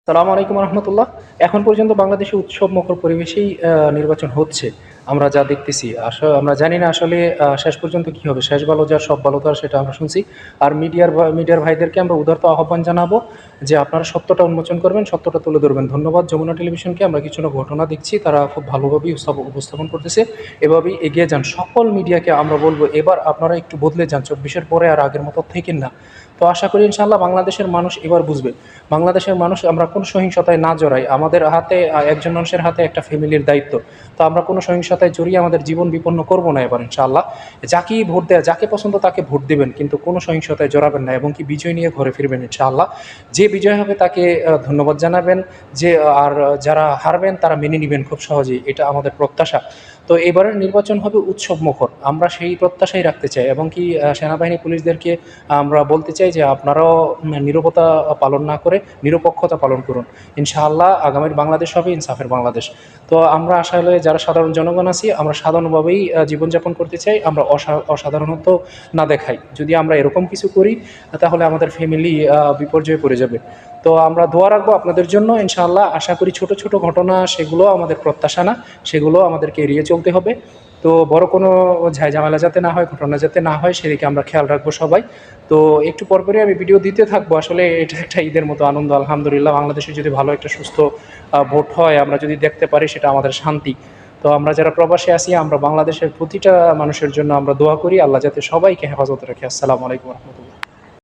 সালামু আলাইকুম রহমতুল্লাহ। এখন পর্যন্ত বাংলাদেশে উৎসবমুখর পরিবেশেই নির্বাচন হচ্ছে। আমরা যা দেখতেছি আমরা জানি না আসলে শেষ পর্যন্ত কি হবে। শেষ ভালো যার সব ভালো তার, সেটা আমরা শুনছি। আর মিডিয়ার ভাইদেরকে আমরা উদারত আহ্বান জানাবো যে আপনারা সত্যটা উন্মোচন করবেন, সত্যটা তুলে ধরবেন। ধন্যবাদ যমুনা টেলিভিশনকে। আমরা কিছু না ঘটনা দেখছি, তারা খুব ভালোভাবেই উপস্থাপন করতেছে। এভাবেই এগিয়ে যান। সকল মিডিয়াকে আমরা বলবো এবার আপনারা একটু বদলে যান, 24-এর পরে আর আগের মতো থেকেন না। তো আশা করি ইনশাআল্লাহ বাংলাদেশের মানুষ এবার বুঝবে। বাংলাদেশের মানুষ আমরা কোনো সহিংসতায় না জড়াই। আমাদের হাতে একজন মানুষের হাতে একটা ফ্যামিলির দায়িত্ব। তো আমরা কোনো সহিংসতায় জড়িয়ে আমাদের জীবন বিপন্ন করব না এবার ইনশাআল্লাহ। যাকেই ভোট দেয়া, যাকে পছন্দ তাকে ভোট দেবেন, কিন্তু কোনো সহিংসতায় জড়াবেন না এবং কি বিজয় নিয়ে ঘরে ফিরবেন ইনশাআল্লাহ। যে বিজয় হবে তাকে ধন্যবাদ জানাবেন। যে আর যারা হারবেন তারা মেনে নিবেন খুব সহজেই, এটা আমাদের প্রত্যাশা। তো এবারের নির্বাচন হবে উৎসবমুখর, আমরা সেই প্রত্যাশাই রাখতে চাই এবং কি সেনাবাহিনী পুলিশদেরকে আমরা বলতে চাই যে আপনারাও নীরবতা পালন না করে নিরপেক্ষতা পালন করুন। ইনশাআল্লাহ আগামীর বাংলাদেশ হবে ইনসাফের বাংলাদেশ। তো আমরা আসলে যারা সাধারণ জনগণ আছি, আমরা সাধারণভাবেই জীবনযাপন করতে চাই। আমরা অসাধারণত্ব না দেখাই। যদি আমরা এরকম কিছু করি তাহলে আমাদের ফ্যামিলি বিপর্যয়ে পড়ে যাবে। তো আমরা দোয়া রাখবো আপনাদের জন্য ইনশাআল্লাহ। আশা করি ছোট ছোট ঘটনা, সেগুলো আমাদের প্রত্যাশা না, সেগুলো আমাদেরকে এড়িয়ে চলতে হবে। তো বড় কোনো ঝামেলা যাতে না হয়, ঘটনা যাতে না হয়, সেদিকে আমরা খেয়াল রাখবো সবাই। তো একটু পরপরই আমি ভিডিও দিতে থাকবো। আসলে এটা একটা ঈদের মতো আনন্দ। আলহামদুলিল্লাহ, বাংলাদেশে যদি ভালো একটা সুস্থ ভোট হয়, আমরা যদি দেখতে পারি, সেটা আমাদের শান্তি। তো আমরা যারা প্রবাসে আছি, আমরা বাংলাদেশের প্রতিটা মানুষের জন্য আমরা দোয়া করি, আল্লাহ যাতে সবাইকে হেফাজত রাখে। আসসালামু আলাইকুম রহমতুল্লাহ।